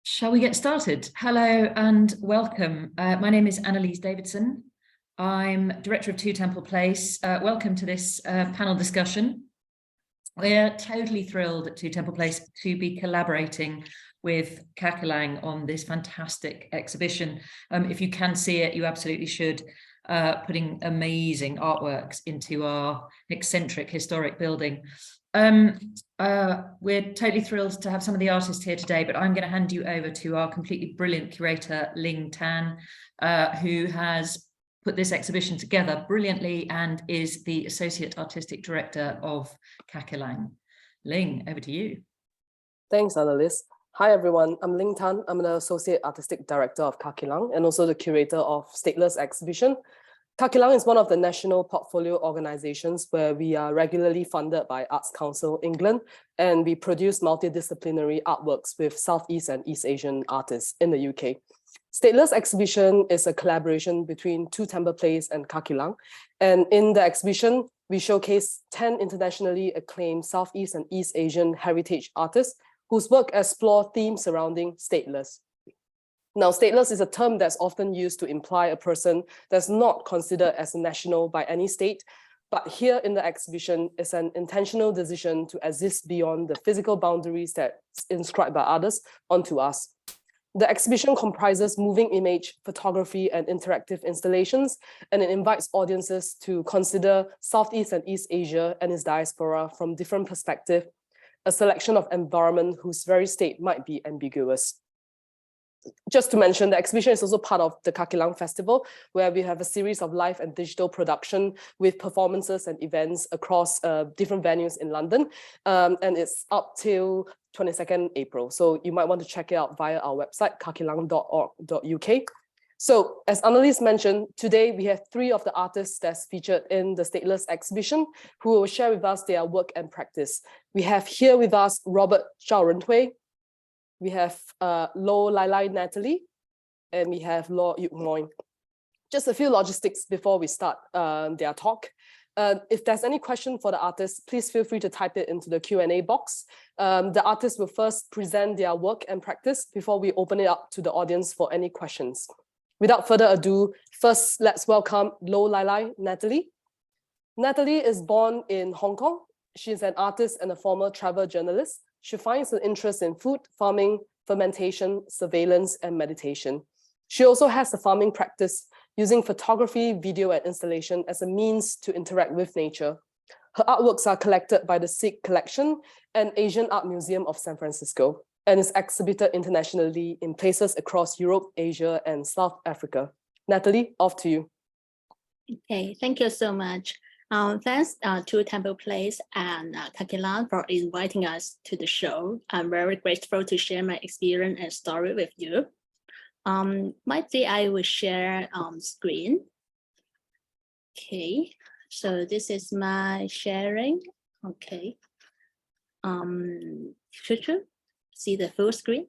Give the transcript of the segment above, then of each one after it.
Shall we get started? Hello and welcome. My name is Annalise Davidson. I'm Director of Two Temple Place. Welcome to this panel discussion. We're totally thrilled at Two Temple Place to be collaborating with Kakelang on this fantastic exhibition. If you can see it, you absolutely should. Putting amazing artworks into our eccentric historic building. We're totally thrilled to have some of the artists here today, but I'm going to hand you over to our completely brilliant curator, Ling Tan, who has put this exhibition together brilliantly and is the Associate Artistic Director of Kakelang. Ling, over to you. Thanks, Annalise. Hi, everyone. I'm Ling Tan. I'm the Associate Artistic Director of Kakelang and also the curator of Stateless Exhibition. Kakelang is one of the national portfolio organizations where we are regularly funded by Arts Council England, and we produce multidisciplinary artworks with Southeast and East Asian artists in the UK. Stateless Exhibition is a collaboration between Two Temple Place and Kakelang, and in the exhibition, we showcase 10 internationally acclaimed Southeast and East Asian heritage artists whose work explore themes surrounding stateless. Now, stateless is a term that's often used to imply a person that's not considered as a national by any state, but here in the exhibition is an intentional decision to exist beyond the physical boundaries that's inscribed by others onto us. The exhibition comprises moving image, photography, and interactive installations, and it invites audiences to consider Southeast and East Asia and its diaspora from different perspectives, a selection of environment whose very state might be ambiguous. Just to mention, the exhibition is also part of the Kakelang Festival, where we have a series of live and digital production with performances and events across different venues in London. And it's up till 22nd April. So you might want to check it out via our website, kakelang.org.uk. So as Annalise mentioned, today we have 3 of the artists that's featured in the Stateless exhibition who will share with us their work and practice. We have here with us Robert Zhao Renhui. We have Lai Lai Natalie, and we have Law Yuk-Mui. Just a few logistics before we start their talk. If there's any question for the artists, please feel free to type it into the Q&A box. The artists will first present their work and practice before we open it up to the audience for any questions. Without further ado, first let's welcome Lai Lai Natalie. Natalie is born in Hong Kong. She's an artist and a former travel journalist. She finds an interest in food, farming, fermentation, surveillance, and meditation. She also has a farming practice using photography, video, and installation as a means to interact with nature. Her artworks are collected by the SIG Collection and Asian Art Museum of San Francisco, and is exhibited internationally in places across Europe, Asia, and South Africa. Natalie, off to you. Okay, thank you so much. Thanks to Temple Place and Kakelang for inviting us to the show. I'm very grateful to share my experience and story with you. Maybe I will share screen. Okay, so this is my sharing. Okay. Should you see the full screen?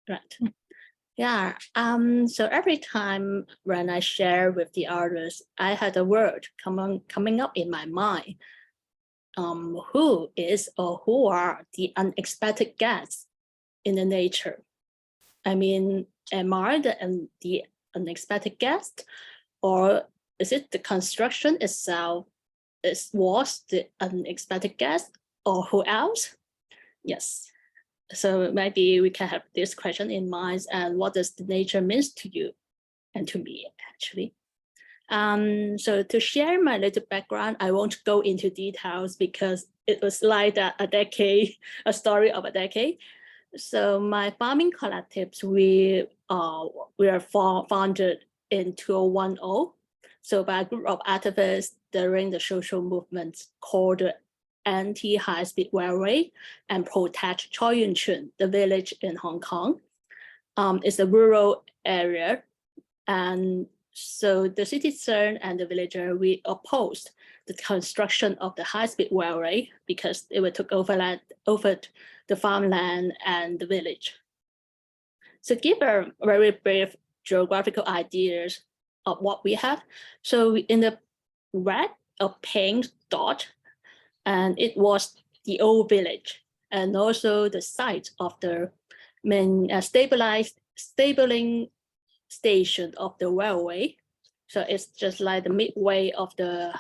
Right. Yeah, so every time when I share with the artists, I had a word coming up in my mind. Who is or who are the unexpected guests in the nature? I mean, am I the unexpected guest, or is it the construction itself was the unexpected guest, or who else? Yes. So maybe we can have this question in mind, and what does the nature means to you and to me, actually. So to share my little background, I won't go into details because it was like a story of a decade. So my farming collectives, we are founded in 2010. So by a group of activists during the social movements called the Anti-High-Speed Railway and Protect Choi Yun Chun, the village in Hong Kong. It's a rural area, and so the citizen and the villager, we opposed the construction of the high-speed railway because it would take over the farmland and the village. So give a very brief geographical ideas of what we have. So in the red or pink dot, and it was the old village and also the site of the stabling station of the railway. So it's just like the midway of the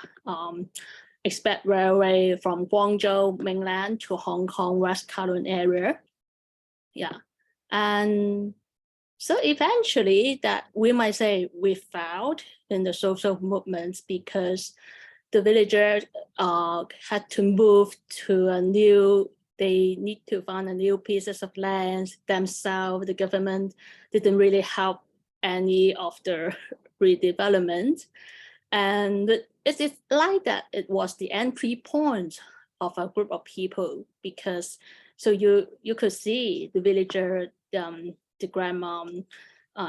express railway from Guangzhou mainland to Hong Kong West Kowloon area. Yeah, and so eventually that we might say we failed in the social movements because the villagers had to move to a new, they need to find a new pieces of land themselves. The government didn't really help any of the redevelopment. And it is like that it was the entry point of a group of people, because so you could see the villager, the grandma,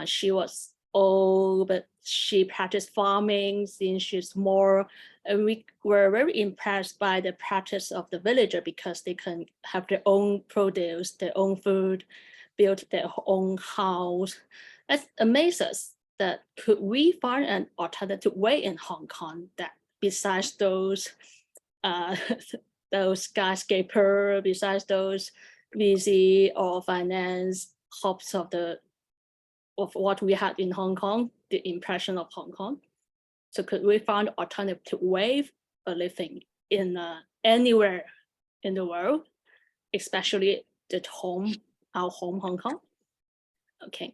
she was old, but she practiced farming since she's small. And we were very impressed by the practice of the villager because they can have their own produce, their own food, build their own house. It amazes us that could we find an alternative way in Hong Kong that besides those skyscraper, besides those VC or finance hubs of what we had in Hong Kong, the impression of Hong Kong. So could we find alternative way of living in anywhere in the world, especially our home, Hong Kong? Okay,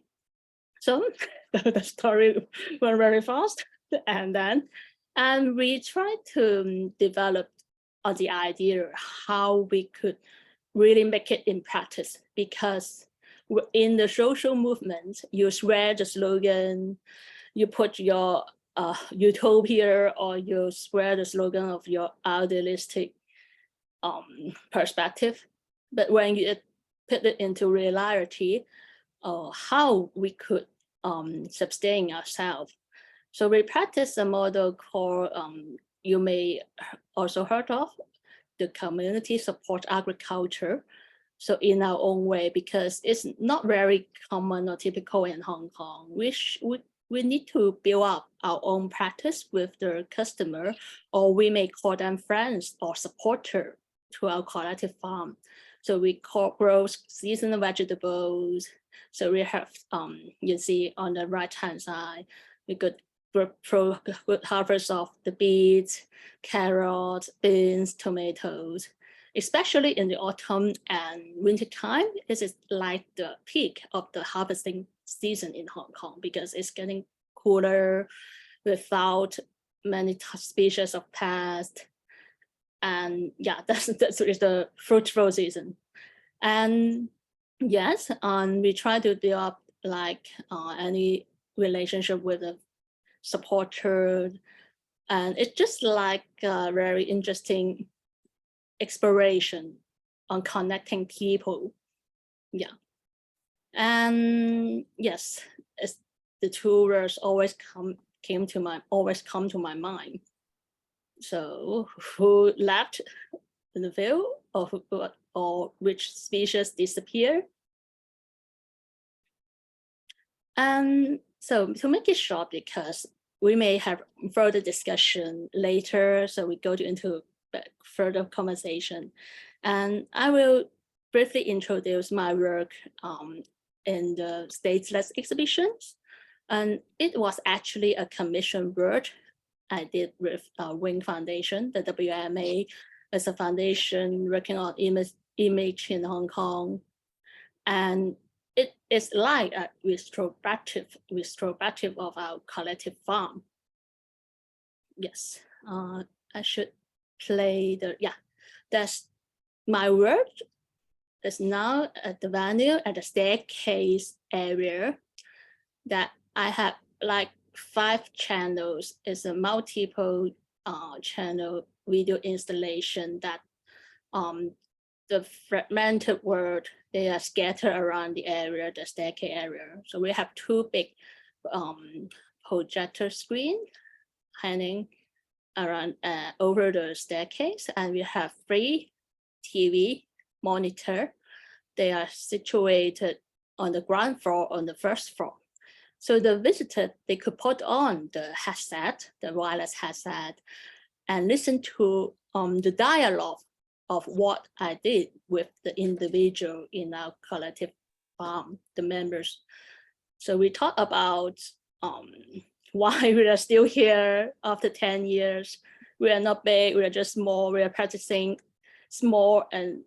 so the story went very fast, and we tried to develop the idea how we could really make it in practice, because in the social movement, you swear the slogan, you put your utopia, or you swear the slogan of your idealistic perspective. But when you put it into reality, how we could sustain ourselves. So we practice a model called, you may also heard of, the community support agriculture. So in our own way, because it's not very common or typical in Hong Kong, we need to build up our own practice with the customer, or we may call them friends or supporter to our collective farm. So we grow seasonal vegetables. So we have, you see on the right-hand side, we could good harvest of the beets, carrots, beans, tomatoes. Especially in the autumn and winter time, this is like the peak of the harvesting season in Hong Kong, because it's getting cooler without many species of pests. And yeah, that's the fruitful season. And yes, we try to build up like any relationship with a supporter. And it's just like a very interesting exploration on connecting people. Yeah. And yes, the two words always come to my mind. So who left the field, or which species disappeared? And so to make it short, because we may have further discussion later, so we go into further conversation. And I will briefly introduce my work in the stateless exhibitions. And it was actually a commission work I did with Wing Foundation. The WMA is a foundation working on image in Hong Kong. And it is like a retrospective of our collective farm. Yes, I should play that's my work. Is now at the venue at the staircase area that I have like 5 channels. It's a multiple channel video installation that the fragmented word, they are scattered around the area, the staircase area. So we have 2 big projector screen hanging around over the staircase, and we have 3 TV monitor. They are situated on the ground floor, on the first floor. So the visitor, they could put on the headset, the wireless headset, and listen to the dialogue of what I did with the individual in our collective the members. So we talk about why we are still here after 10 years. We are not big, we are just small. We are practicing small and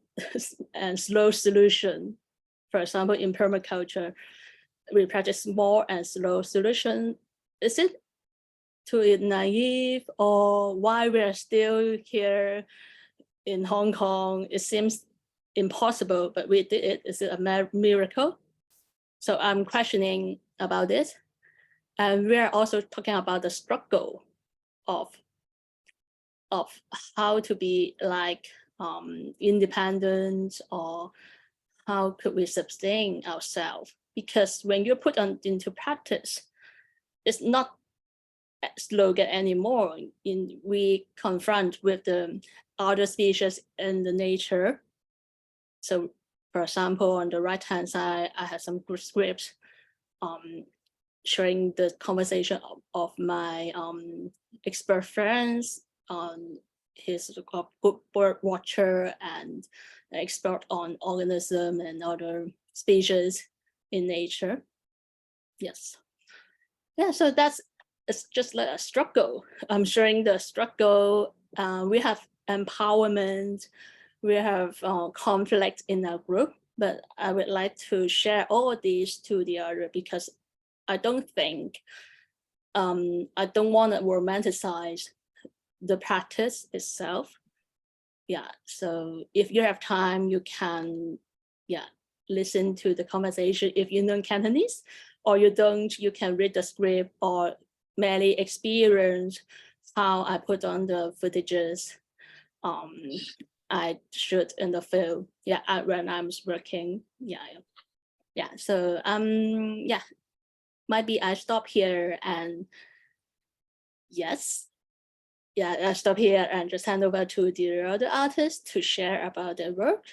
slow solution. For example, in permaculture, we practice small and slow solution. Is it too naive, or why we are still here in Hong Kong? It seems impossible, but we did it. Is it a miracle? So I'm questioning about this. And we're also talking about the struggle of how to be like independent, or how could we sustain ourselves? Because when you put into practice, it's not a slogan anymore. We confront with the other species in the nature. So for example, on the right-hand side, I have some good scripts showing the conversation of my expert friends on his good bird watcher and expert on organism and other species in nature. Yes. Yeah, so it's just like a struggle. I'm showing the struggle. We have empowerment, we have conflict in our group, but I would like to share all these to the other, because I don't think, I don't want to romanticize the practice itself. Yeah, so if you have time, you can, listen to the conversation. If you know Cantonese, or you don't, you can read the script or merely experience how I put on the footages I shoot in the field. When I'm working. So maybe I stop here and I stop here and just hand over to the other artists to share about their work.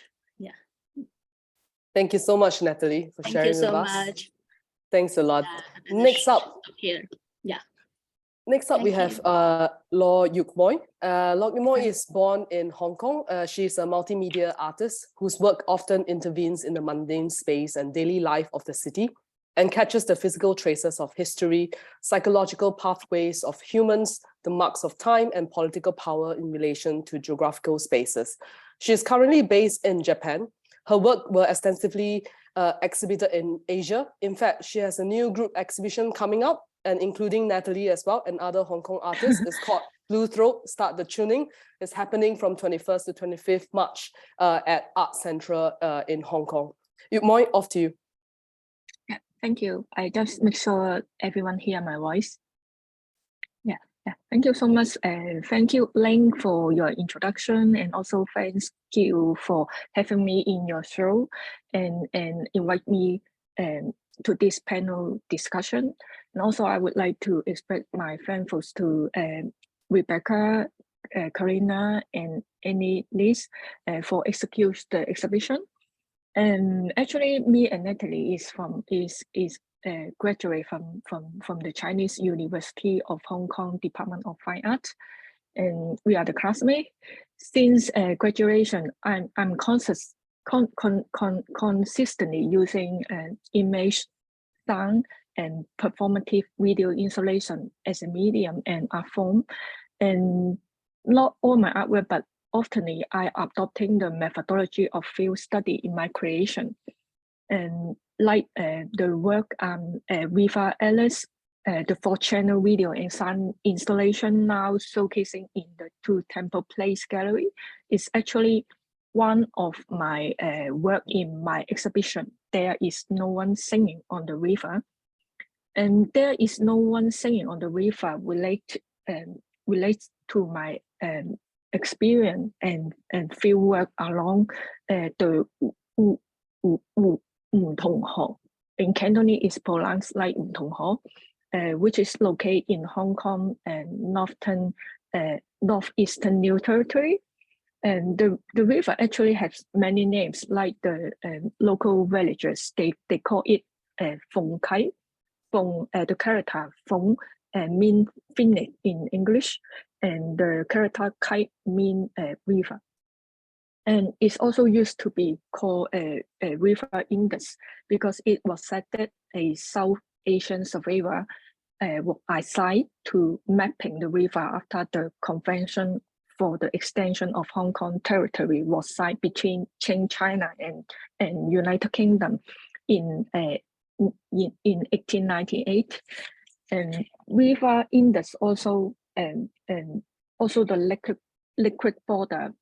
Thank you so much, Natalie, for sharing with us. Thank you so much. Thanks a lot. Next up, we have Law Yuk-Mui. Law Yuk-Mui is born in Hong Kong. She's a multimedia artist whose work often intervenes in the mundane space and daily life of the city, and catches the physical traces of history, psychological pathways of humans, the marks of time and political power in relation to geographical spaces. She is currently based in Japan. Her work were extensively exhibited in Asia. In fact, she has a new group exhibition coming up, and including Natalie as well and other Hong Kong artists. It's called Blue Throat, Start the Tuning. It's happening from 21st to 25th March at Art Central in Hong Kong. Yuk-Mui, off to you. Thank you. I just make sure everyone hear my voice. Thank you so much. Thank you, Ling, for your introduction, and also thank you for having me in your show and invite me to this panel discussion. And also, I would like to express my thankfulness to Rebecca, Karina, and Annie Liz for execute the exhibition. And actually, me and Natalie is graduate from the Chinese University of Hong Kong Department of Fine Art, and we are the classmates. Since graduation, I'm consistently using image, sound, and performative video installation as a medium and art form, and not all my artwork, but often I adopting the methodology of field study in my creation. And like the work Viva Alice, the 4-channel video and sound installation now showcasing in the Two Temple Place Gallery, is actually one of my work in my exhibition. There is no one singing on the river, and there is no one singing on the river relates to my experience and field work along the in Cantonese is pronounced like which is located in Hong Kong and northeastern New Territory. And the river actually has many names, like the local villagers, they call it Fong Kai. Fong, the character Fong mean phoenix in English, and the character Kai mean river. And it's also used to be called a river index because it was said that a South Asian surveyor assigned to mapping the river after the convention for the extension of Hong Kong territory was signed between Qing China and United Kingdom in 1898. And river index also and also the liquid border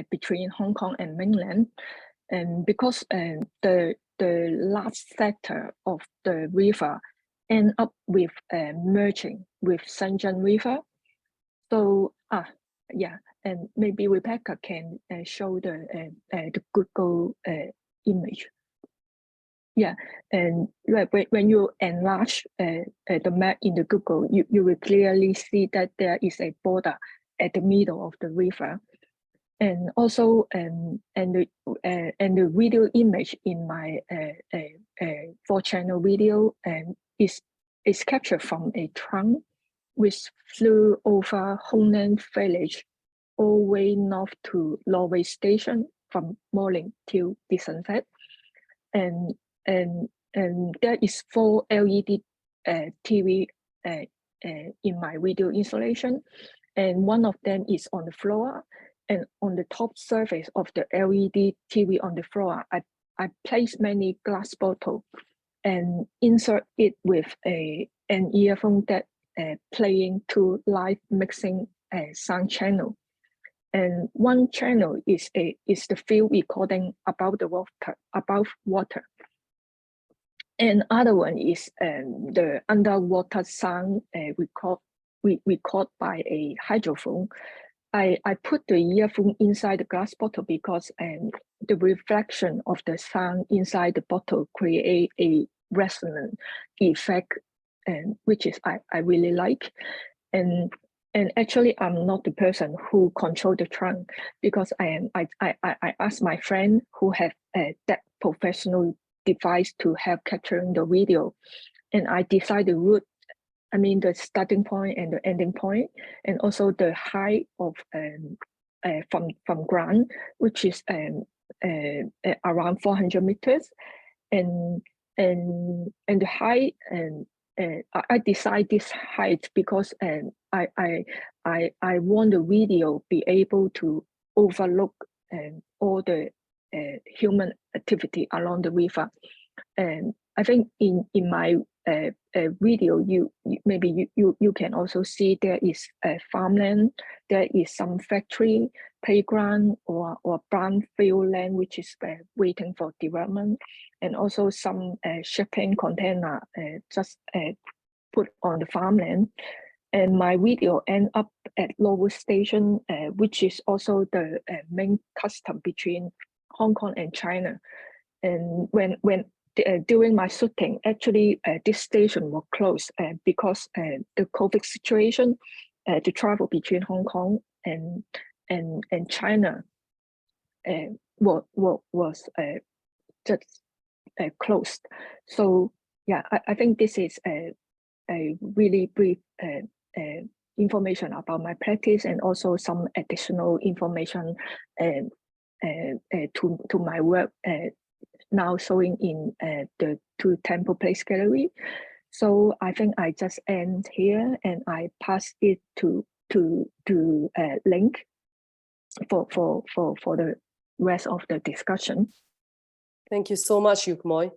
between Hong Kong and mainland, and because the large sector of the river end up with merging with Shenzhen River. So yeah, and maybe Rebecca can show the Google image. Yeah, and when you enlarge the map in the Google, you will clearly see that there is a border at the middle of the river. And also, and the video image in my 4-channel video is captured from a trunk which flew over Hongnan Village all the way north to Norway Station from morning till the sunset. And there is 4 LED TV in my video installation, and one of them is on the floor. And on the top surface of the LED TV on the floor, I placed many glass bottles and insert it with an earphone that playing 2 live mixing sound channel. And one channel is the field recording about the water. And other one is the underwater sound record by a hydrophone. I put the earphone inside the glass bottle because the reflection of the sound inside the bottle create a resonant effect, which is I really like. And actually, I'm not the person who control the trunk because I asked my friend who have that professional device to help capturing the video, and I decide the route. I mean the starting point and the ending point, and also the height of from ground, which is around 400 meters, and the height and I decide this height because I want the video be able to overlook all the human activity along the river. And I think in my video, you can also see there is a farmland, there is some factory, playground, or brownfield land which is waiting for development, and also some shipping container just put on the farmland. And my video end up at Lower Station, which is also the main custom between Hong Kong and China. And when during my shooting, actually this station was closed because the COVID situation, the travel between Hong Kong and China was just closed. So yeah, I think this is a really brief information about my practice, and also some additional information to my work now showing in the Two Temple Place Gallery. So I think I just end here and I pass it to Ling for the rest of the discussion. Thank you so much, Yuk-Mui.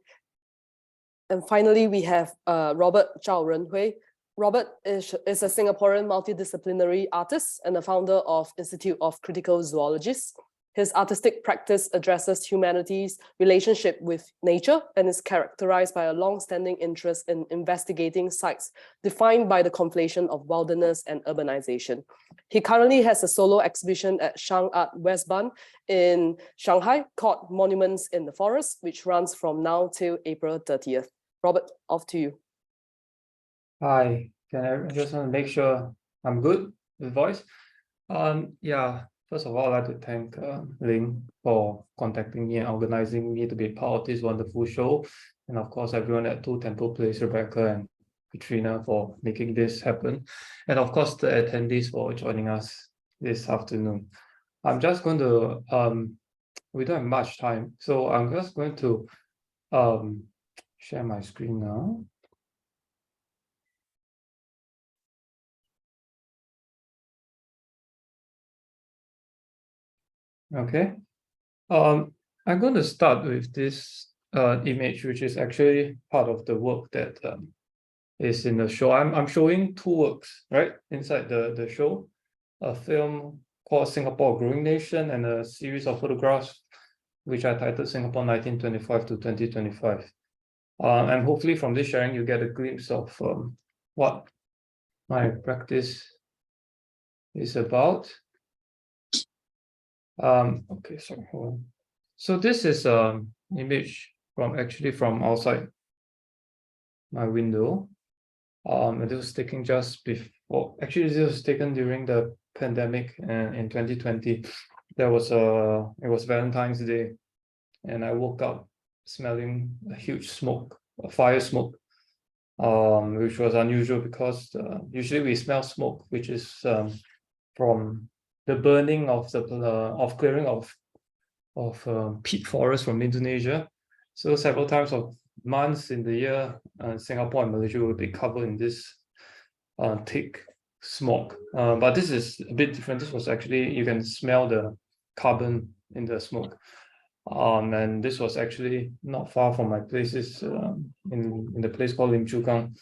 And finally, we have Robert Zhao Renhui. Robert is a Singaporean multidisciplinary artist and the founder of Institute of Critical Zoologists. His artistic practice addresses humanity's relationship with nature and is characterized by a long-standing interest in investigating sites defined by the conflation of wilderness and urbanization. He currently has a solo exhibition at Shang Art West Bund in Shanghai called Monuments in the Forest, which runs from now till April 30th. Robert, off to you. Hi, I just want to make sure I'm good with voice. Yeah. First of all, I'd like to thank Ling for contacting me and organizing me to be part of this wonderful show. And of course, everyone at Two Temple Place, Rebecca and Katrina, for making this happen. And of course, the attendees for joining us this afternoon. I'm just going to we don't have much time, so I'm just going to share my screen now. Okay, I'm going to start with this image, which is actually part of the work that is in the show. I'm showing two works right inside the show, a film called Singapore, a Growing Nation, and a series of photographs which I titled Singapore 1925 to 2025. And hopefully from this sharing you get a glimpse of what my practice is about. Okay, sorry, hold on. So this is an image from outside my window. And this was taken just before, actually this was taken during the pandemic in 2020. It was Valentine's Day, and I woke up smelling a huge smoke, a fire smoke, which was unusual because usually we smell smoke, which is from the burning of the clearing of peat forest from Indonesia. So several times of months in the year, Singapore and Malaysia will be covered in this thick smoke. But this is a bit different. This was actually, you can smell the carbon in the smoke. And this was actually not far from my places, in the place called Lim Chu Kang.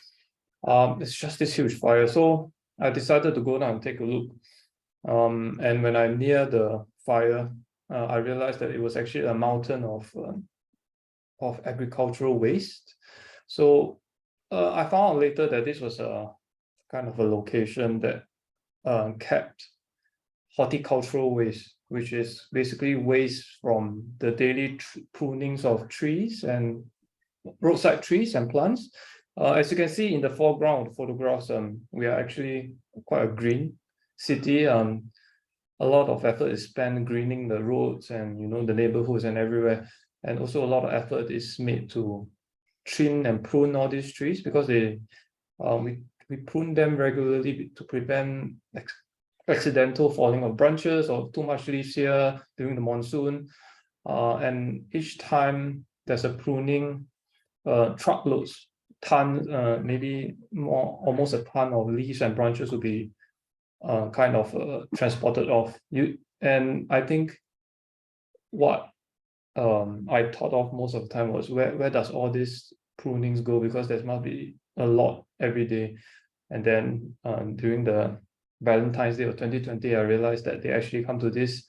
It's just this huge fire. So I decided to go down and take a look. And when I'm near the fire, I realized that it was actually a mountain of agricultural waste. So I found out later that this was a kind of a location that kept horticultural waste, which is basically waste from the daily prunings of trees and roadside trees and plants. As you can see in the foreground of the photographs, we are actually quite a green city. A lot of effort is spent greening the roads and the neighborhoods and everywhere, and also a lot of effort is made to trim and prune all these trees, because we prune them regularly to prevent accidental falling of branches or too much leaves here during the monsoon. And each time there's a pruning, truckloads, tons, maybe more, almost a ton of leaves and branches will be kind of transported off. And I think what I thought of most of the time was where does all these prunings go, because there must be a lot every day. And then during the Valentine's Day of 2020, I realized that they actually come to this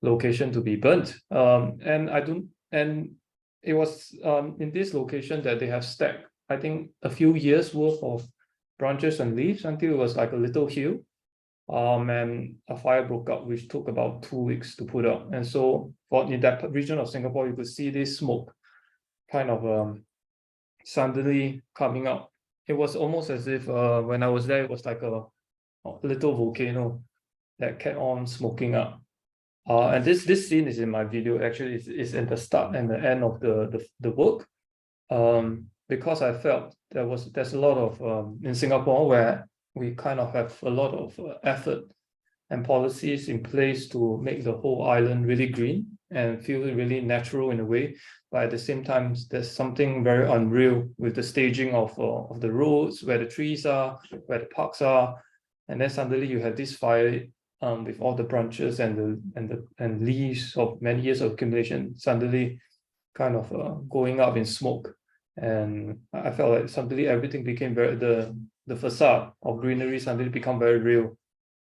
location to be burnt. And it was in this location that they have stacked, I think, a few years worth of branches and leaves until it was like a little hill. And a fire broke out, which took about 2 weeks to put out. And so in that region of Singapore, you could see this smoke kind of suddenly coming out. It was almost as if when I was there, it was like a little volcano that kept on smoking up. And this scene is in my video. Actually, it's in the start and the end of the work, because I felt there's a lot of in Singapore where we kind of have a lot of effort and policies in place to make the whole island really green and feel really natural in a way. But at the same time, there's something very unreal with the staging of the roads, where the trees are, where the parks are. And then suddenly you have this fire with all the branches and leaves of many years of accumulation suddenly kind of going up in smoke. And I felt like suddenly everything became the facade of greenery suddenly become very real.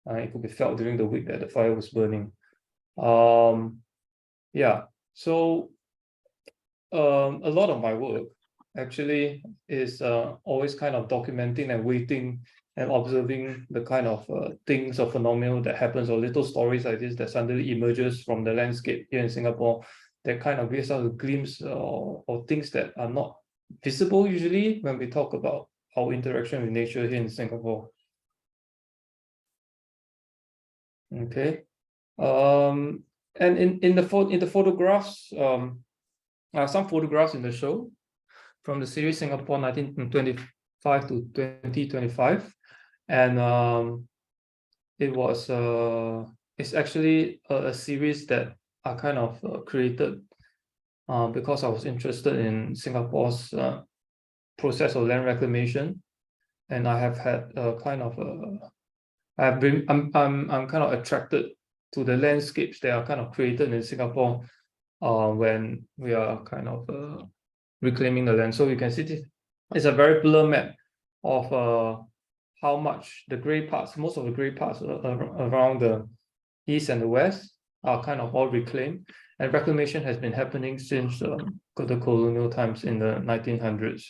It could be felt during the week that the fire was burning. Yeah, so a lot of my work actually is always kind of documenting and waiting and observing the kind of things or phenomena that happens, or little stories like this that suddenly emerges from the landscape here in Singapore, that kind of gives us a glimpse of things that are not visible usually when we talk about our interaction with nature here in Singapore. Okay, and in the photographs, some photographs in the show from the series Singapore 1925 to 2025, and it's actually a series that are kind of created because I was interested in Singapore's process of land reclamation, and I have had I'm kind of attracted to the landscapes that are kind of created in Singapore when we are kind of reclaiming the land. So you can see this is a very blur map of how much the gray parts, most of the gray parts around the east and the west are kind of all reclaimed, and reclamation has been happening since the colonial times in the 1900s.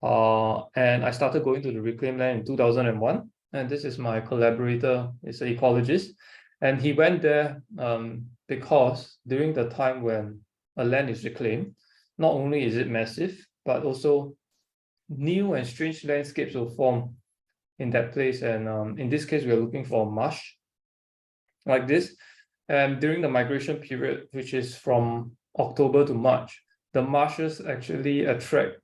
And I started going to the reclaimed land in 2001, and this is my collaborator, is an ecologist, and he went there because during the time when a land is reclaimed, not only is it massive, but also new and strange landscapes will form in that place. And in this case, we are looking for marsh like this. And during the migration period, which is from October to March, the marshes actually attract,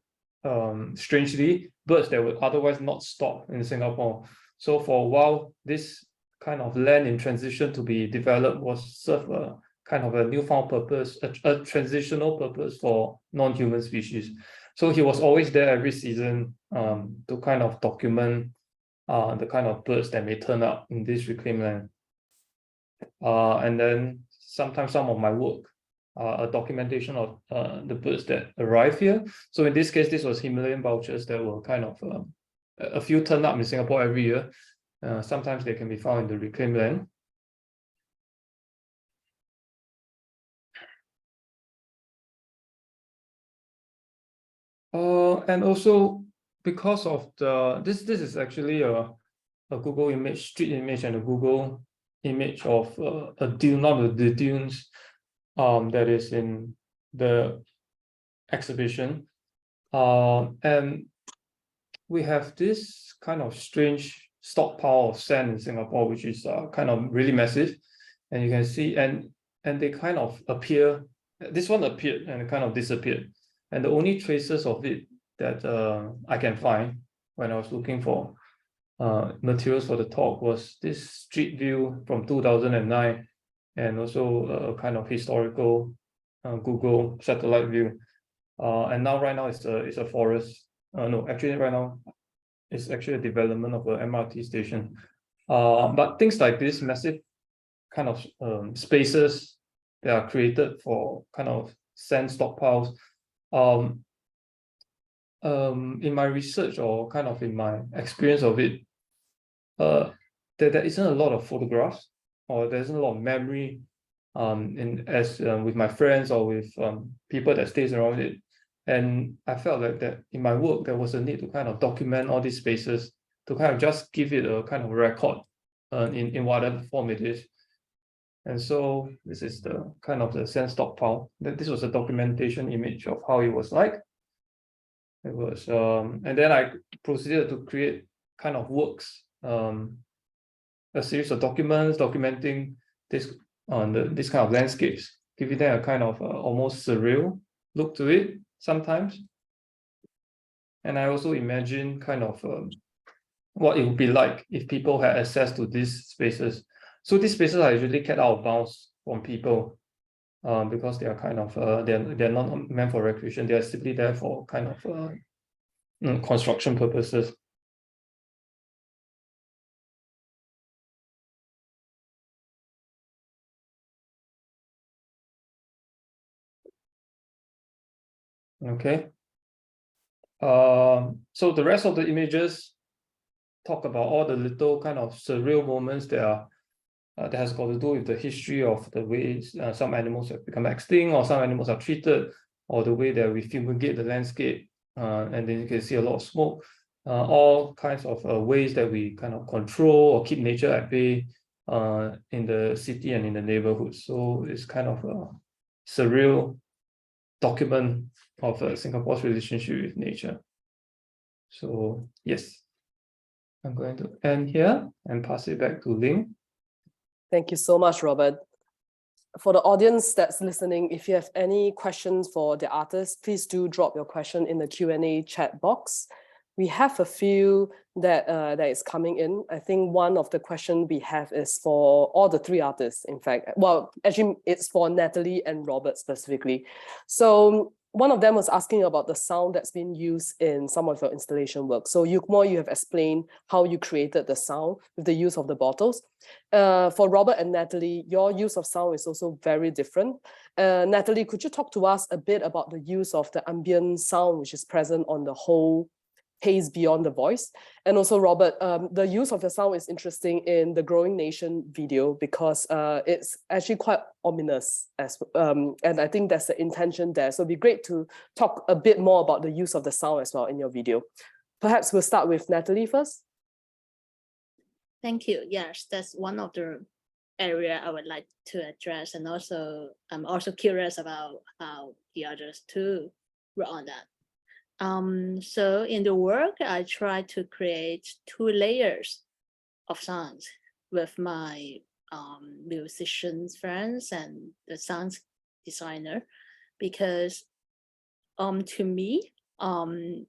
strangely, birds that would otherwise not stop in Singapore. So for a while, this kind of land in transition to be developed was serve a kind of a newfound purpose, a transitional purpose for non-human species. So he was always there every season to kind of document the kind of birds that may turn up in this reclaimed land. And then sometimes some of my work, a documentation of the birds that arrive here. So in this case, this was Himalayan vultures that were kind of a few turn up in Singapore every year. Sometimes they can be found in the reclaimed land. And also because of this is actually a Google image, street image, and a Google image of a dune, not the dunes that is in the exhibition. And we have this kind of strange stockpile of sand in Singapore, which is kind of really massive. And you can see, and they kind of appear, this one appeared and kind of disappeared. And the only traces of it that I can find when I was looking for materials for the talk was this street view from 2009, and also a kind of historical Google satellite view. And now right now it's a forest. No, actually right now it's actually a development of an MRT station. But things like this massive kind of spaces that are created for kind of sand stockpiles. In my research, or kind of in my experience of it, there isn't a lot of photographs, or there isn't a lot of memory with my friends or with people that stays around it. And I felt like that in my work, there was a need to kind of document all these spaces, to kind of just give it a kind of record in whatever form it is. And so this is the kind of the sand stockpile. This was a documentation image of how it was like. It was, and then I proceeded to create kind of works, a series of documents documenting this this kind of landscapes, giving them a kind of almost surreal look to it sometimes. And I also imagine kind of what it would be like if people had access to these spaces. So these spaces are usually kept out of bounds from people because they are kind of they're not meant for recreation. They are simply there for kind of construction purposes. Okay. So the rest of the images talk about all the little kind of surreal moments that are that has got to do with the history of the ways some animals have become extinct, or some animals are treated, or the way that we fumigate the landscape, and then you can see a lot of smoke, all kinds of ways that we kind of control or keep nature at bay in the city and in the neighborhood. So it's kind of a surreal document of Singapore's relationship with nature. So yes, I'm going to end here and pass it back to Ling. Thank you so much, Robert. For the audience that's listening, if you have any questions for the artists, please do drop your question in the Q&A chat box. We have a few that that is coming in. I think one of the questions we have is for all the three artists, in fact. Well, actually, it's for Natalie and Robert specifically. So one of them was asking about the sound that's been used in some of your installation work. So Yuk-Mui, you have explained how you created the sound with the use of the bottles. For Robert and Natalie, your use of sound is also very different. Natalie, could you talk to us a bit about the use of the ambient sound which is present on the whole pace beyond the voice? And also Robert, the use of the sound is interesting in the Growing Nation video because it's actually quite ominous, and I think that's the intention there. So it'd be great to talk a bit more about the use of the sound as well in your video. Perhaps we'll start with Natalie first. Thank you. Yes, that's one of the area I would like to address, and also I'm also curious about how the others too were on that. So in the work, I try to create 2 layers of sounds with my musicians friends and the sound designer, because to me, when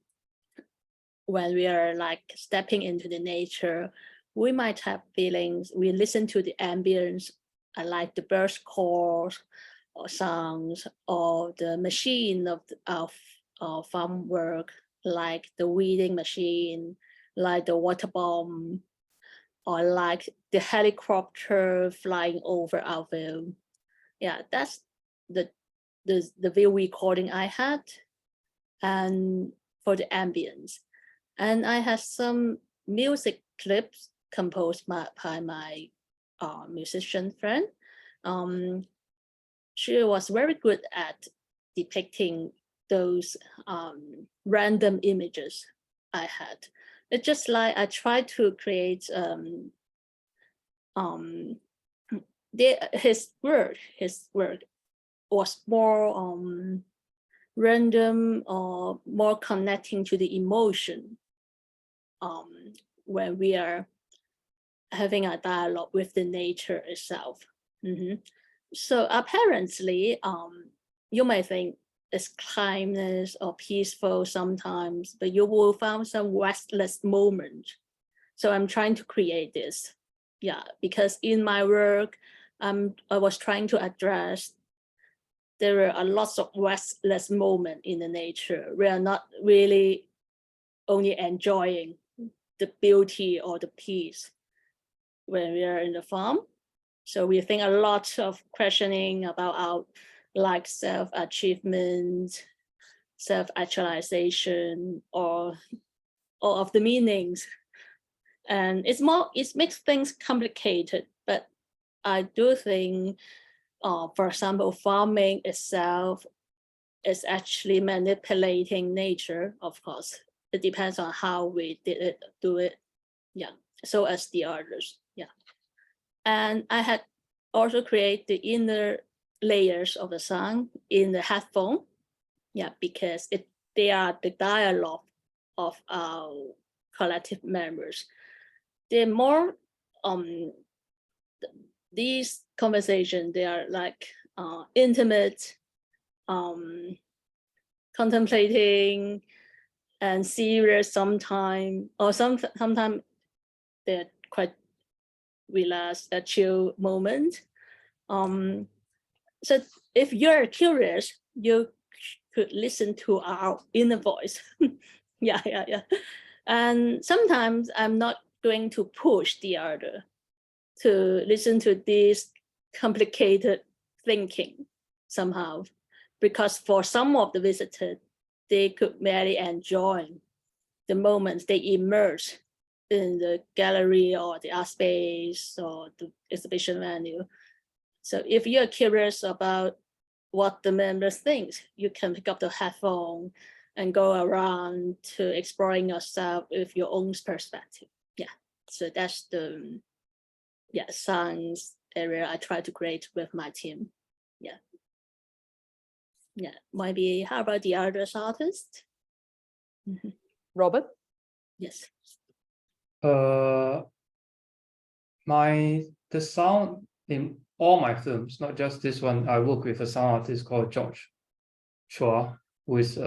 we are like stepping into the nature, we might have feelings. We listen to the ambience, like the birds' calls or sounds, or the machine of farm work, like the weeding machine, like the water bomb, or like the helicopter flying over our view. Yeah, that's the view recording I had, and for the ambience. And I had some music clips composed by my musician friend. She was very good at depicting those random images I had. It's just like I tried to create his word was more random or more connecting to the emotion when we are having a dialogue with the nature itself. So apparently, you might think it's calmness or peaceful sometimes, but you will find some restless moment. So I'm trying to create this, because in my work, I was trying to address there are a lot of restless moments in the nature. We are not really only enjoying the beauty or the peace when we are in the farm. So we think a lot of questioning about our like self-achievement, self-actualization, or of the meanings. And it makes things complicated, but I do think, for example, farming itself is actually manipulating nature, of course. It depends on how we do it. So as the others, And I had also created the inner layers of the sound in the headphone, because they are the dialogue of our collective members. They're more these conversations, they are like intimate, contemplating, and serious sometimes, or sometimes they're quite relaxed, a chill moment. So if you're curious, you could listen to our inner voice. And sometimes I'm not going to push the other to listen to this complicated thinking somehow, because for some of the visitors, they could merely enjoy the moments they immerse in the gallery or the art space or the exhibition venue. So if you're curious about what the members think, you can pick up the headphone and go around to exploring yourself with your own perspective. So that's the science area I try to create with my team. Maybe how about the other artists? Robert? Yes. The sound in all my films, not just this one, I work with a sound artist called George Chua, who is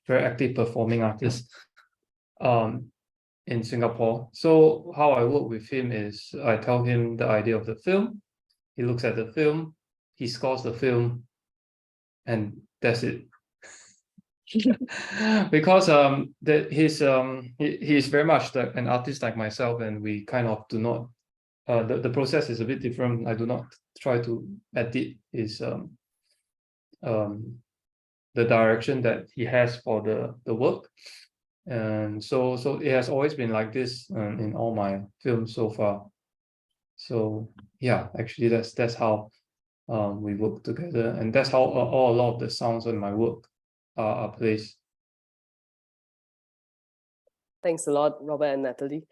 very active performing artist in Singapore. So how I work with him is I tell him the idea of the film, he looks at the film, he scores the film, and that's it. Because he's very much like an artist like myself, and we kind of do not the process is a bit different. I do not try to edit his the direction that he has for the work, and so it has always been like this in all my films so far. So yeah, actually that's how we work together, and that's how a lot of the sounds in my work are placed. Thanks a lot, Robert and Natalie.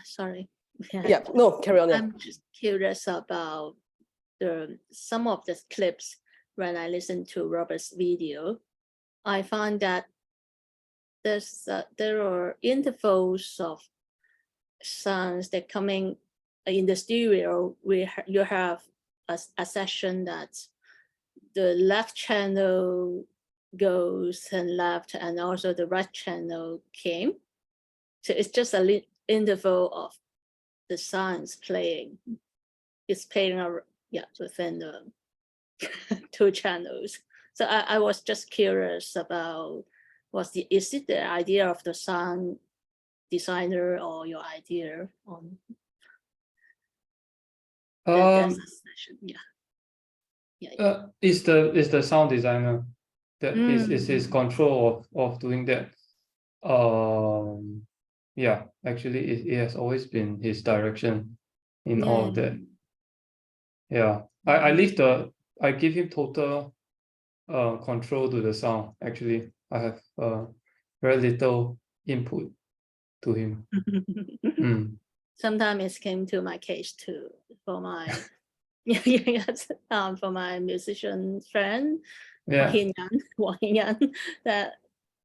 Sorry. Yeah, no, carry on. Yeah. I'm just curious about some of the clips. When I listen to Robert's video, I find that there are intervals of sounds that coming in the stereo. You have a session that the left channel goes and left, and also the right channel came. So it's just a interval of the sounds playing. It's playing within the two channels. So I was just curious about is it the idea of the sound designer or your idea on that session? It's the sound designer that is his control of doing that. Yeah, actually it has always been his direction in all of that. Yeah, I give him total control to the sound. Actually, I have very little input to him. Sometimes it came to my case too for my for my musician friend, Wang Yan, that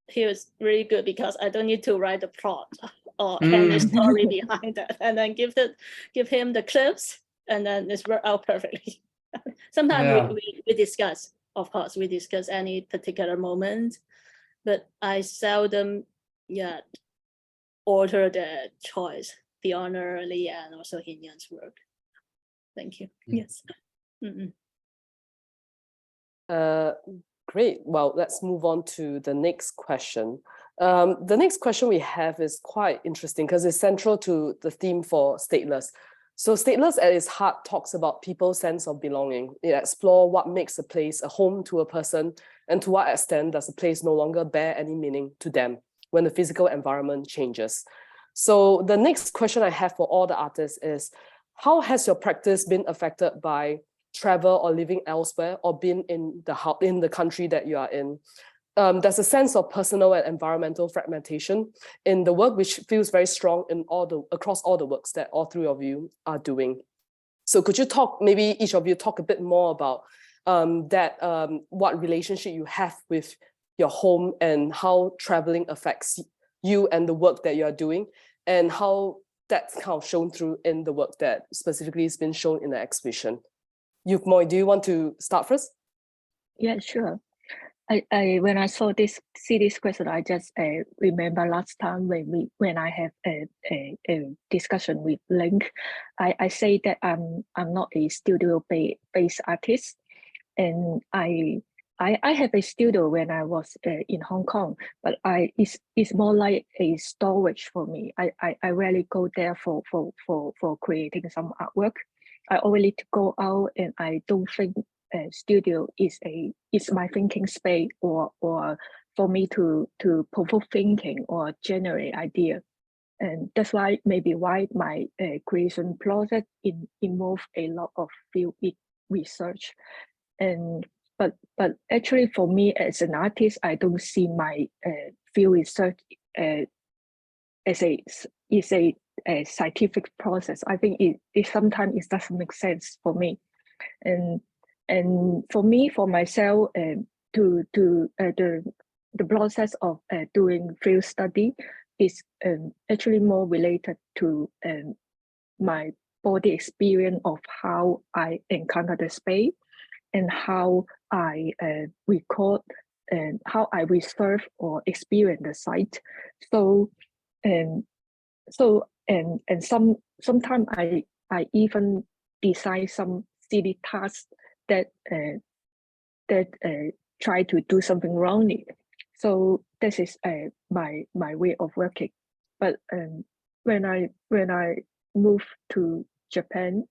he was really good because I don't need to write the plot or any story behind that, and then give him the clips, and then it's worked out perfectly. Sometimes we discuss, of course, we discuss any particular moment, but I seldom alter the choice, Fiona, Lee, and also Hin Yan's work. Thank you. Yes. Great. Well, let's move on to the next question. The next question we have is quite interesting because it's central to the theme for Stateless. So Stateless at its heart talks about people's sense of belonging. It explores what makes a place a home to a person, and to what extent does a place no longer bear any meaning to them when the physical environment changes. So the next question I have for all the artists is, how has your practice been affected by travel or living elsewhere, or being in the country that you are in? There's a sense of personal and environmental fragmentation in the work, which feels very strong in across all the works that all three of you are doing. So could you maybe each of you talk a bit more about what relationship you have with your home, and how traveling affects you and the work that you are doing, and how that's kind of shown through in the work that specifically has been shown in the exhibition. Yuk-Mui, do you want to start first? Yeah, sure. When I see this question, I just remember last time when I have a discussion with Link, I say that I'm not a studio-based artist, and I have a studio when I was in Hong Kong, but it's more like a storage for me. I rarely go there for creating some artwork. I always need to go out, and I don't think studio is my thinking space or for me to provoke thinking or generate idea. And that's why my creation project involve a lot of field research. And but actually for me as an artist, I don't see my field research as a scientific process. I think it sometimes it doesn't make sense for me. And for me, for myself, the process of doing field study is actually more related to my body experience of how I encounter the space and how I record how I reserve or experience the site. So and sometimes I even design some silly tasks that try to do something wrongly. So this is my way of working. But when I move to Japan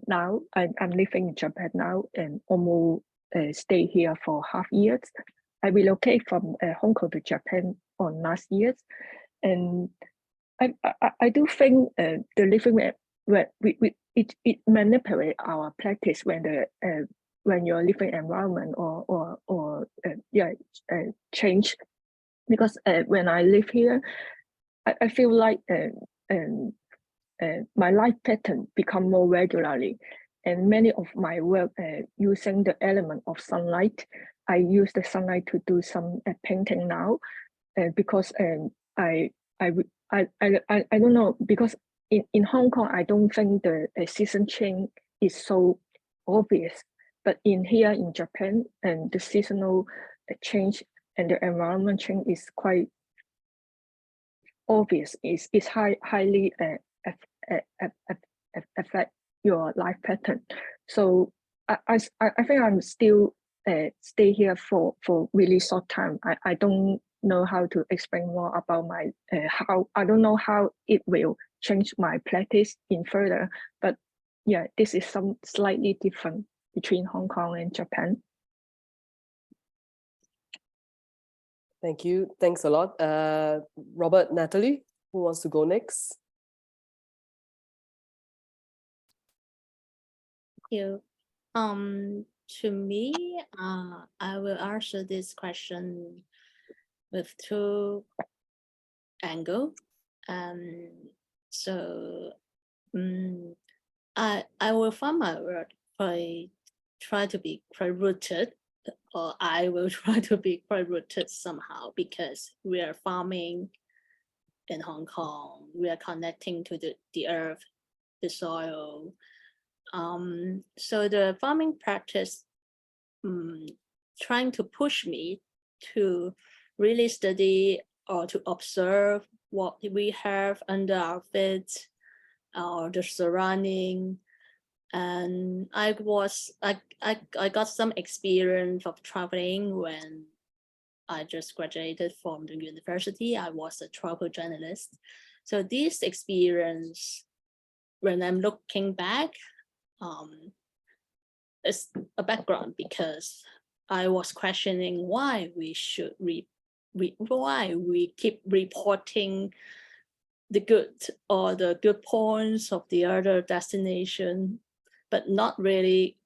now, I'm living in Japan now and almost stay here for half years. I relocate from Hong Kong to Japan on last year, and I do think the living where it manipulate our practice when your living environment or change, because when I live here, I feel like my life pattern become more regularly, and many of my work using the element of sunlight. I use the sunlight to do some painting now, because I don't know, because in Hong Kong I don't think the season change is so obvious, but in here in Japan, and the seasonal change and the environment change is quite obvious. It's highly affect your life pattern. So I think I'm still stay here for really short time. I don't know how to explain more about my how I don't know how it will change my practice in further, but yeah, this is some slightly different between Hong Kong and Japan. Thank you. Thanks a lot. Robert, Natalie, who wants to go next? You. To me, I will answer this question with two angles. So I will find my word by try to be quite rooted, or I will try to be quite rooted somehow, because we are farming in Hong Kong. We are connecting to the earth, the soil. So the farming practice trying to push me to really study or to observe what we have under our feet, or the surrounding. And I got some experience of traveling when I just graduated from the university. I was a travel journalist. So this experience, when I'm looking back, is a background, because I was questioning why we should why we keep reporting the good or the good points of the other destination, but not really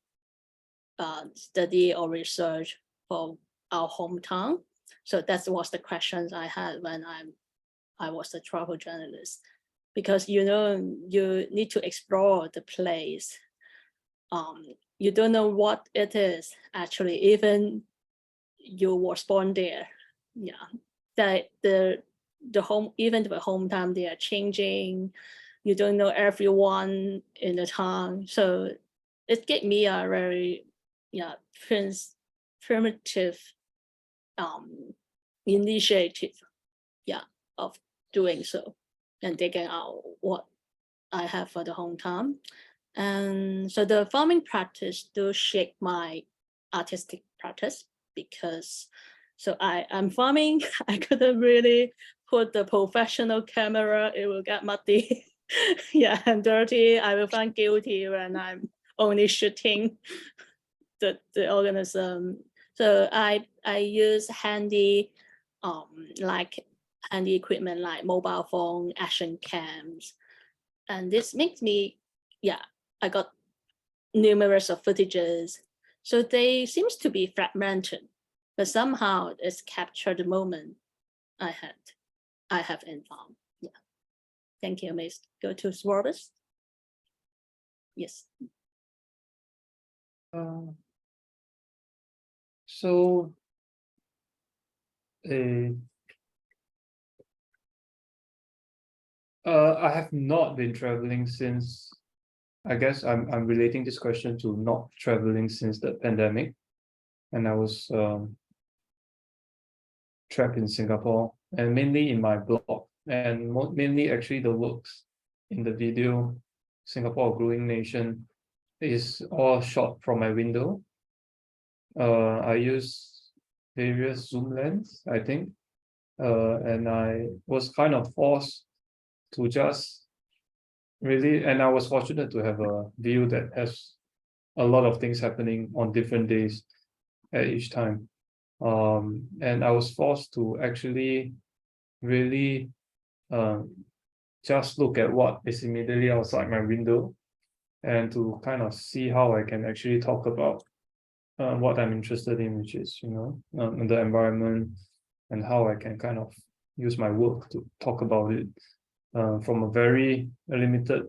study or research for our hometown. So that was the questions I had when I was a travel journalist, because you need to explore the place. You don't know what it is actually, even you was born there. Yeah, that the home, even the hometown, they are changing. You don't know everyone in the town, so it gave me a very primitive initiative, of doing so and taking out what I have for the hometown. And so the farming practice do shape my artistic practice, because I'm farming. I couldn't really put the professional camera, it will get muddy. And dirty. I will find guilty when I'm only shooting the organism. So I use handy handy equipment like mobile phone, action cams, and this makes me I got numerous of footages. So they seems to be fragmented, but somehow it's captured the moment I have in farm. Yeah. Thank you, Miss. Go to Robert. Yes. So I have not been traveling since, I guess I'm relating this question to not traveling since the pandemic. And I was trapped in Singapore, and mainly in my blog, and mainly actually the works in the video, Singapore, a Growing Nation, is all shot from my window. I use various zoom lens, I think, and I was kind of forced to just really, and I was fortunate to have a view that has a lot of things happening on different days at each time. And I was forced to actually really just look at what is immediately outside my window and to kind of see how I can actually talk about what I'm interested in, which is, the environment, and how I can kind of use my work to talk about it from a very limited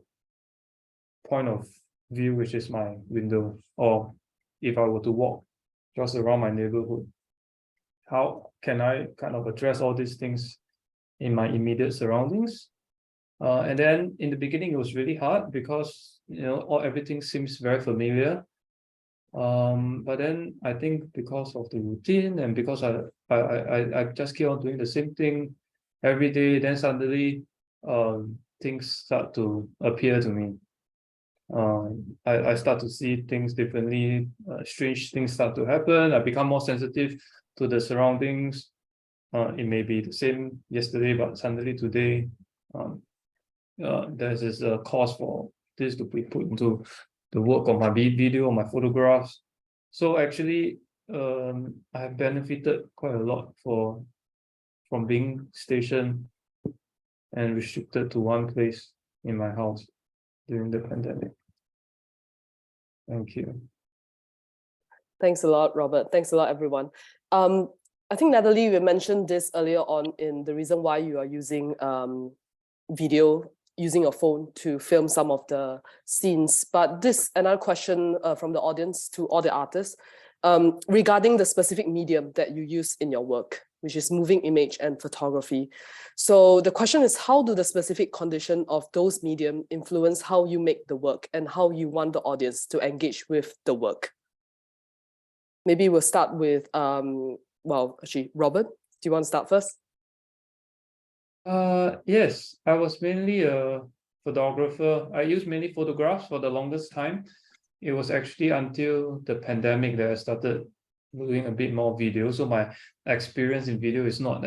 point of view, which is my window, or if I were to walk just around my neighborhood. How can I kind of address all these things in my immediate surroundings? And then in the beginning, it was really hard because, everything seems very familiar. But then I think because of the routine and because I just keep on doing the same thing every day, then suddenly things start to appear to me. I start to see things differently. Strange things start to happen. I become more sensitive to the surroundings. It may be the same yesterday, but suddenly today, there's this cause for this to be put into the work of my video or my photographs. So actually, I have benefited quite a lot from being stationed and restricted to one place in my house during the pandemic. Thank you. Thanks a lot, Robert. Thanks a lot, everyone. I think, Natalie, you mentioned this earlier on in the reason why you are using video, using your phone to film some of the scenes. But this another question from the audience to all the artists regarding the specific medium that you use in your work, which is moving image and photography. So the question is, how do the specific condition of those medium influence how you make the work and how you want the audience to engage with the work? Maybe we'll start with, well, actually, Robert, do you want to start first? Yes, I was mainly a photographer. I used mainly photographs for the longest time. It was actually until the pandemic that I started doing a bit more video. So my experience in video is not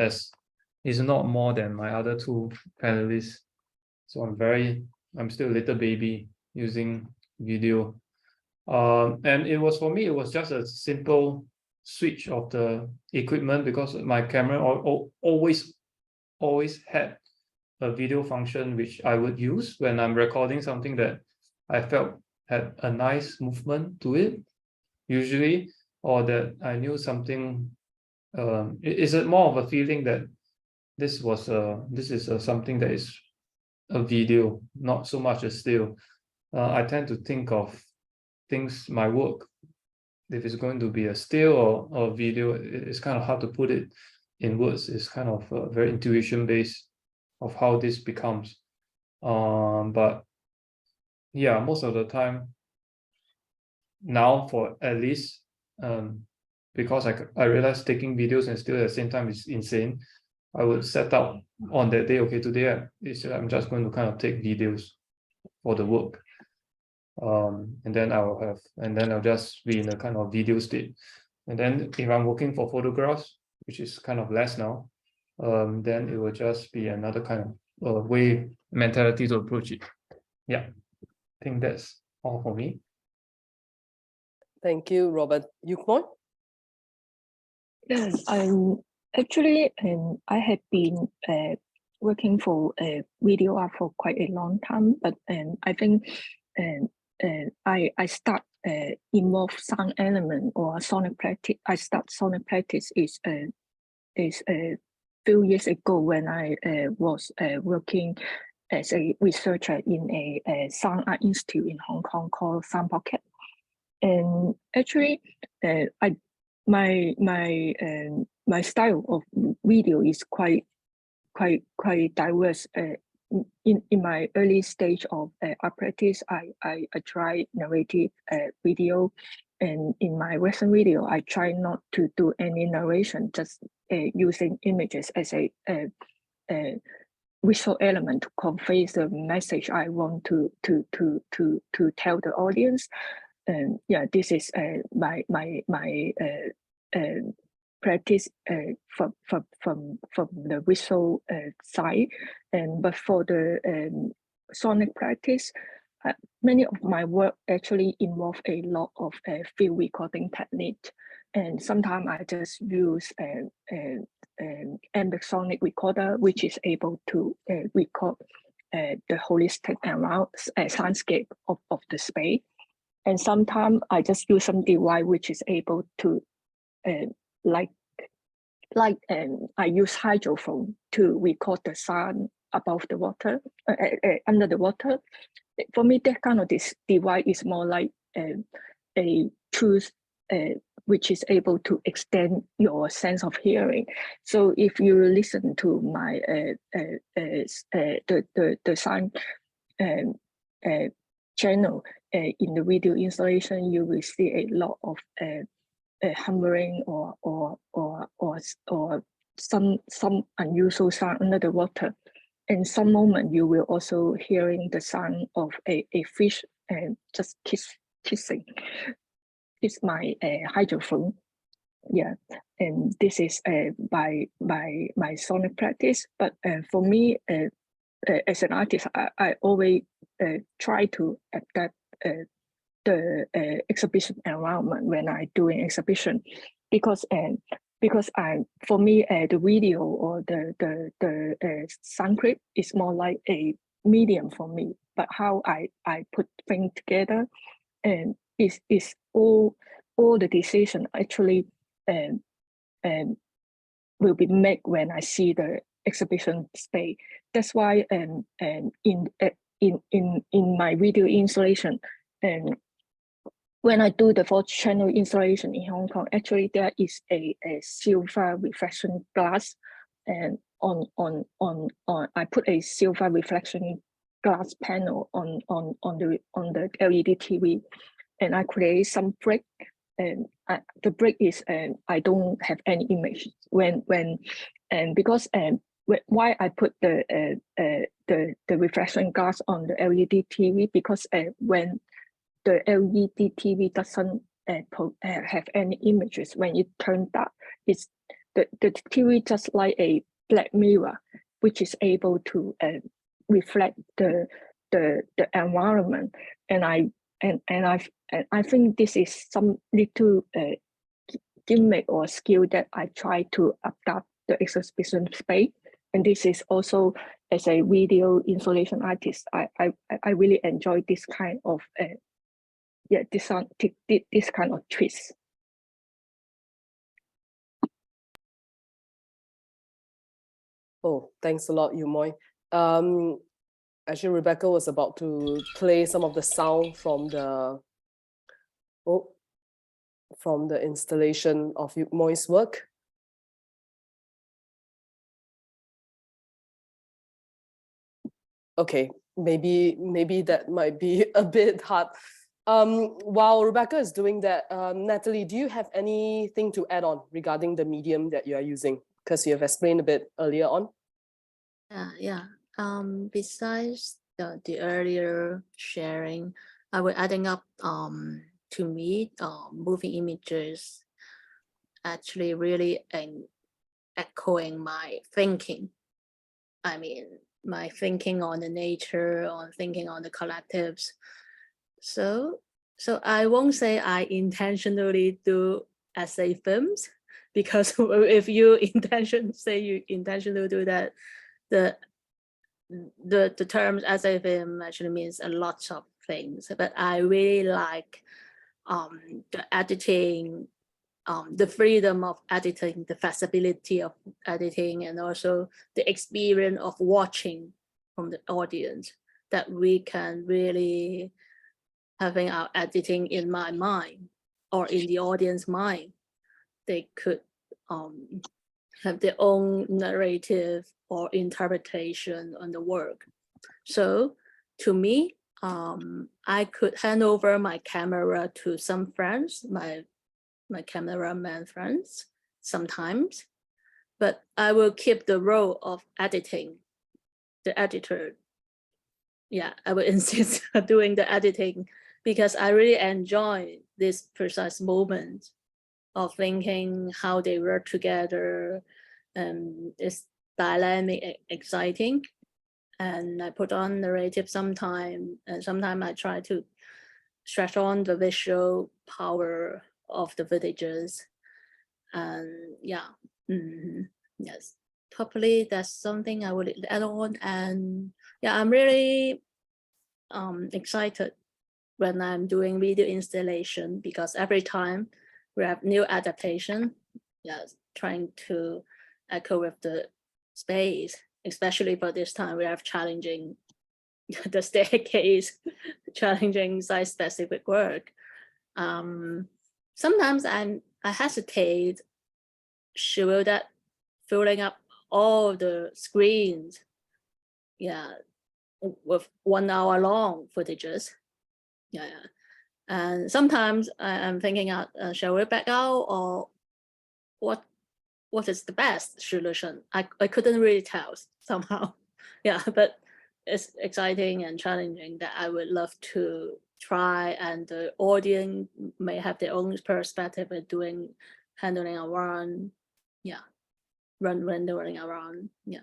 more than my other two panelists. So I'm still a little baby using video. And it was, for me, it was just a simple switch of the equipment because my camera always had a video function which I would use when I'm recording something that I felt had a nice movement to it, usually, or that I knew something. Is it more of a feeling that this is something that is a video, not so much a still. I tend to think of things, my work, if it's going to be a still or a video, it's kind of hard to put it in words. It's kind of very intuition based of how this becomes. But yeah, most of the time now, for at least, because I realized taking videos and still at the same time is insane, I would set out on that day, okay, today I'm just going to kind of take videos for the work. And then I'll just be in a kind of video state. And then if I'm working for photographs, which is kind of less now, then it will just be another kind of mentality to approach it. Yeah, I think that's all for me. Thank you, Robert. Yuk-Mui? Yes, actually, I have been working for video art for quite a long time, but I think I start involve sound element or sonic practice. I start sonic practice is a few years ago when I was working as a researcher in a sound art institute in Hong Kong called Sound Pocket. And actually, my style of video is quite diverse. In my early stage of art practice, I tried narrative video, and in my recent video, I try not to do any narration, just using images as a visual element to convey the message I want to tell the audience. And yeah, this is my practice from the visual side. And but for the sonic practice, many of my work actually involve a lot of field recording technique, and sometimes I just use an ambient sonic recorder, which is able to record the holistic soundscape of the space. And sometimes I just use some device which is able to I use hydrophone to record the sound above the water, under the water. For me, that kind of this device is more like a tool which is able to extend your sense of hearing. So if you listen to my the sound channel in the video installation, you will see a lot of humming or some unusual sound under the water. And some moment you will also hearing the sound of a fish just kissing. It's my hydrophone. Yeah, and this is by my sonic practice. But for me, as an artist, I always try to adapt the exhibition environment when I doing exhibition, because for me the video or the sound clip is more like a medium for me. But how I put things together and is all the decision actually will be made when I see the exhibition space. That's why in my video installation, and when I do the 4-channel installation in Hong Kong, actually there is a silver reflection glass, and I put a silver reflection glass panel on the LED TV, and I create some brick, and the brick is I don't have any image because why I put the reflection glass on the LED TV, because when the LED TV doesn't have any images, when it turns dark, it's the TV just like a black mirror, which is able to reflect the environment. And I think this is some little gimmick or skill that I try to adapt the exhibition space. And this is also, as a video installation artist, I really enjoy this kind of this kind of twist. Oh, thanks a lot, Yuk-Mui. Actually, Rebecca was about to play some of the sound from the installation of Yuk-Mui's work. Okay, maybe that might be a bit hard. While Rebecca is doing that, Natalie, do you have anything to add on regarding the medium that you are using? Because you have explained a bit earlier on. Yeah. Besides the earlier sharing, I was adding up to me moving images actually really echoing my thinking. I mean, my thinking on the nature, on thinking on the collectives. So I won't say I intentionally do essay films, because if you intentionally do that, the term essay film actually means a lot of things. But I really like the editing, the freedom of editing, the flexibility of editing, and also the experience of watching from the audience, that we can really having our editing in my mind or in the audience mind. They could have their own narrative or interpretation on the work. So to me, I could hand over my camera to some friends, my cameraman friends sometimes, but I will keep the role of editing, the editor. Yeah, I will insist on doing the editing because I really enjoy this precise moment of thinking how they work together. It's dynamic, exciting. And I put on narrative sometime, and sometimes I try to stretch on the visual power of the villages. And yeah, yes, probably that's something I would add on. And yeah, I'm really excited when I'm doing video installation because every time we have new adaptation, yes, trying to echo with the space, especially for this time we have challenging the staircase, challenging site-specific work. Sometimes I hesitate, should that filling up all the screens, yeah, with 1 hour long footages. Yeah. And sometimes I'm thinking out, shall we back out or what is the best solution? I couldn't really tell somehow. Yeah, but it's exciting and challenging that I would love to try, and the audience may have their own perspective of handling around, yeah, rendering around, yeah.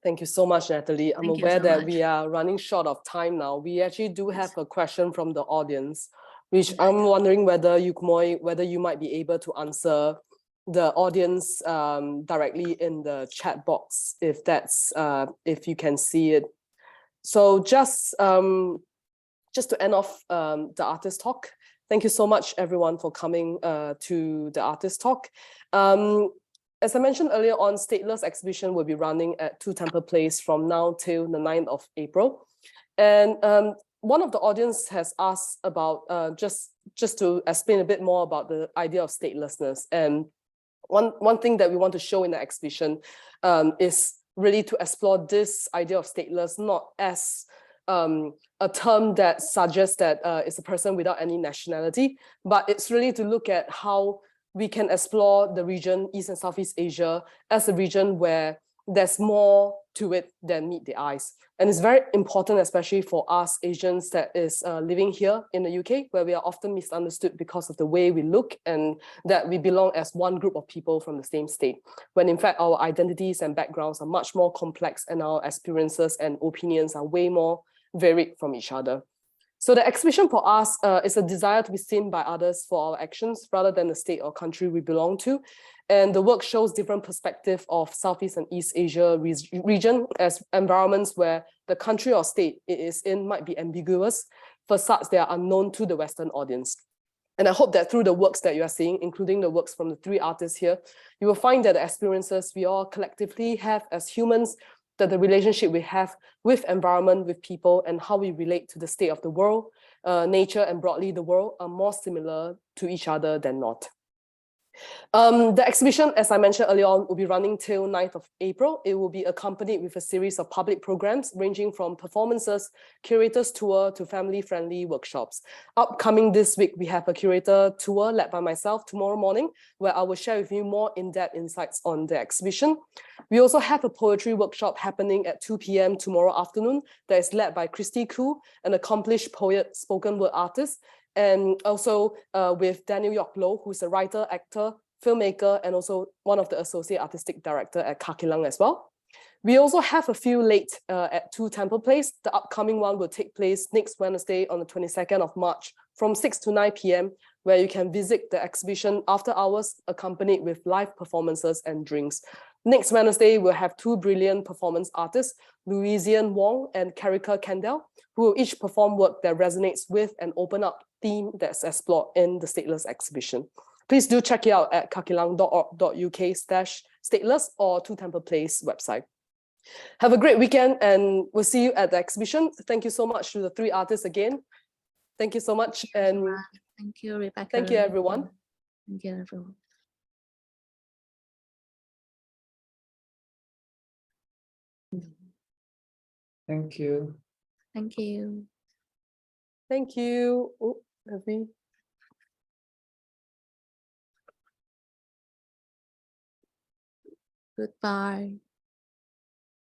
Thank you so much, Natalie. I'm Thank you aware so that much. we are running short of time now. We actually do have a question from the audience, which Yeah. I'm wondering whether you might be able to answer the audience directly in the chat box, if you can see it. So just to end off the artist talk, thank you so much everyone for coming to the artist talk. As I mentioned earlier on, Stateless exhibition will be running at Two Temple Place from now till the 9th of April. And one of the audience has asked about just to explain a bit more about the idea of statelessness. And one thing that we want to show in the exhibition is really to explore this idea of stateless, not as a term that suggests that it's a person without any nationality, but it's really to look at how we can explore the region, East and Southeast Asia, as a region where there's more to it than meet the eyes. And it's very important, especially for us Asians that is living here in the UK, where we are often misunderstood because of the way we look and that we belong as one group of people from the same state, when in fact our identities and backgrounds are much more complex and our experiences and opinions are way more varied from each other. So the exhibition for us is a desire to be seen by others for our actions rather than the state or country we belong to. And the work shows different perspectives of Southeast and East Asia region as environments where the country or state it is in might be ambiguous, facades that are unknown to the Western audience. And I hope that through the works that you are seeing, including the works from the three artists here, you will find that the experiences we all collectively have as humans, that the relationship we have with environment, with people, and how we relate to the state of the world, nature, and broadly the world are more similar to each other than not. The exhibition, as I mentioned earlier on, will be running till 9th of April. It will be accompanied with a series of public programs ranging from performances, curators tour to family-friendly workshops. Upcoming this week, we have a curator tour led by myself tomorrow morning, where I will share with you more in-depth insights on the exhibition. We also have a poetry workshop happening at 2 p.m. tomorrow afternoon that is led by Christy Koo, an accomplished poet, spoken word artist, and also with Daniel Yok-Lo, who's a writer, actor, filmmaker, and also one of the associate artistic director at Kaki Lang as well. We also have a few late at Two Temple Place. The upcoming one will take place next Wednesday on the 22nd of March from 6 to 9 p.m, where you can visit the exhibition after hours, accompanied with live performances and drinks. Next Wednesday, we'll have two brilliant performance artists, Louisian Wong and Karika Kendall, who will each perform work that resonates with and open up theme that's explored in the Stateless exhibition. Please do check it out at kakilang.org.uk/stateless or Two Temple Place website. Have a great weekend and we'll see you at the exhibition. Thank you so much to the three artists again. Thank you so much. And thank you, Rebecca. thank you, everyone. Thank you, everyone. Thank you. Thank you. Thank you. Oh, have we? Goodbye.